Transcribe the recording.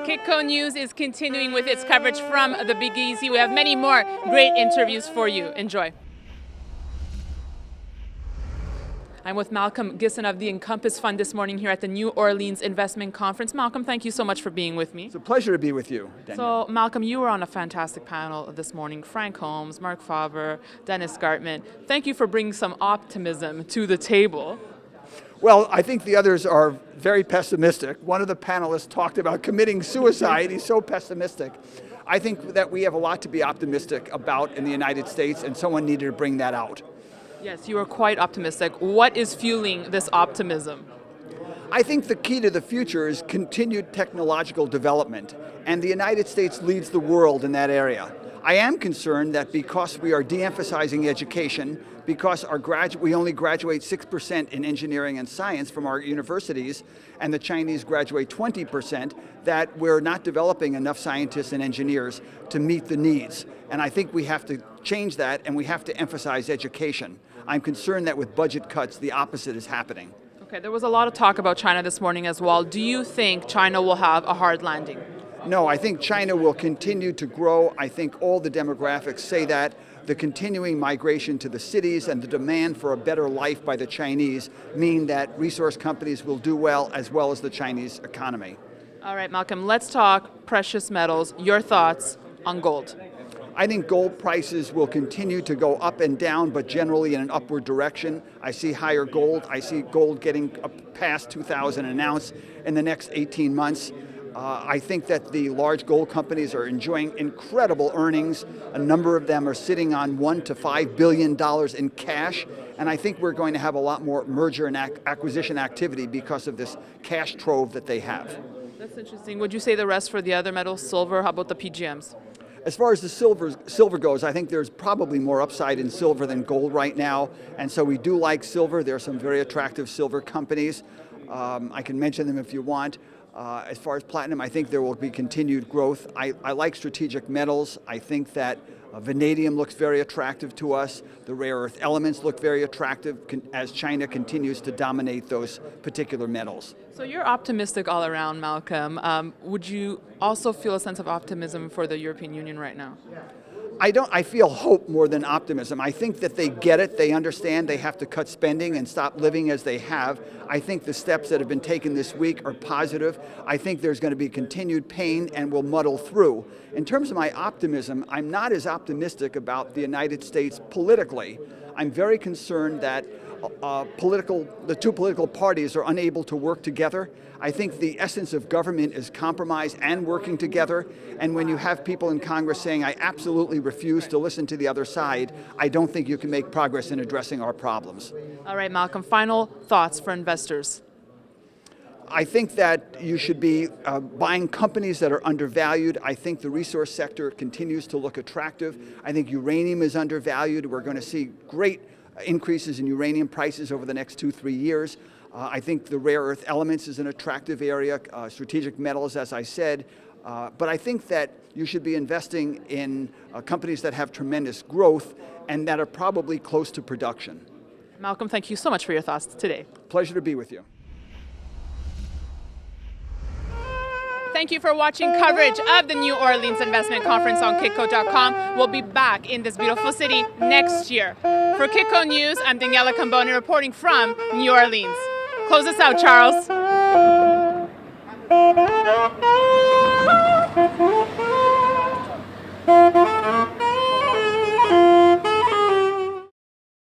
Kitco News is continuing with its coverage from the Big Easy. We have many more great interviews for you. Enjoy. I'm with Malcolm Gissen of the Encompass Fund this morning here at the New Orleans Investment Conference. Malcolm, thank you so much for being with me. It's a pleasure to be with you, Danielle. So, Malcolm, you were on a fantastic panel this morning. Frank Holmes, Mark Faber, Dennis Gartman. Thank you for bringing some optimism to the table. Well, I think the others are very pessimistic. One of the panelists talked about committing suicide. He's so pessimistic. I think that we have a lot to be optimistic about in the United States, and someone needed to bring that out. Yes, you are quite optimistic. What is fueling this optimism? I think the key to the future is continued technological development, and the United States leads the world in that area. I am concerned that because we are de-emphasizing education, because we only graduate 6% in engineering and science from our universities, and the Chinese graduate 20%, that we're not developing enough scientists and engineers to meet the needs. And I think we have to change that, and we have to emphasize education. I'm concerned that with budget cuts, the opposite is happening. Okay, there was a lot of talk about China this morning as well. Do you think China will have a hard landing? No, I think China will continue to grow. I think all the demographics say that. The continuing migration to the cities and the demand for a better life by the Chinese mean that resource companies will do well as the Chinese economy. All right, Malcolm, let's talk precious metals. Your thoughts on gold? I think gold prices will continue to go up and down, but generally in an upward direction. I see higher gold. I see gold getting past 2,000 an ounce in the next 18 months. I think that the large gold companies are enjoying incredible earnings. A number of them are sitting on $1 to $5 billion in cash, and I think we're going to have a lot more merger and acquisition activity because of this cash trove that they have. That's interesting. Would you say the rest for the other metals, silver? How about the PGMs? As far as the silver goes, I think there's probably more upside in silver than gold right now, and so we do like silver. There are some very attractive silver companies. I can mention them if you want. As far as platinum, I think there will be continued growth. I like strategic metals. I think that vanadium looks very attractive to us. The rare earth elements look very attractive as China continues to dominate those particular metals. So you're optimistic all around, Malcolm. Would you also feel a sense of optimism for the European Union right now? I feel hope more than optimism. I think that they get it, they understand they have to cut spending and stop living as they have. I think the steps that have been taken this week are positive. I think there's going to be continued pain and we'll muddle through. In terms of my optimism, I'm not as optimistic about the United States politically. I'm very concerned that the two political parties are unable to work together. I think the essence of government is compromise and working together. And when you have people in Congress saying, I absolutely refuse to listen to the other side, I don't think you can make progress in addressing our problems. All right, Malcolm, final thoughts for investors. I think that you should be buying companies that are undervalued. I think the resource sector continues to look attractive. I think uranium is undervalued. We're going to see great increases in uranium prices over the next 2-3 years. I think the rare earth elements is an attractive area, strategic metals, as I said. But I think that you should be investing in companies that have tremendous growth and that are probably close to production. Malcolm, thank you so much for your thoughts today. Pleasure to be with you. Thank you for watching coverage of the New Orleans Investment Conference on Kitco.com. We'll be back in this beautiful city next year. For Kitco News, I'm Daniela Camboni reporting from New Orleans. Close us out, Charles.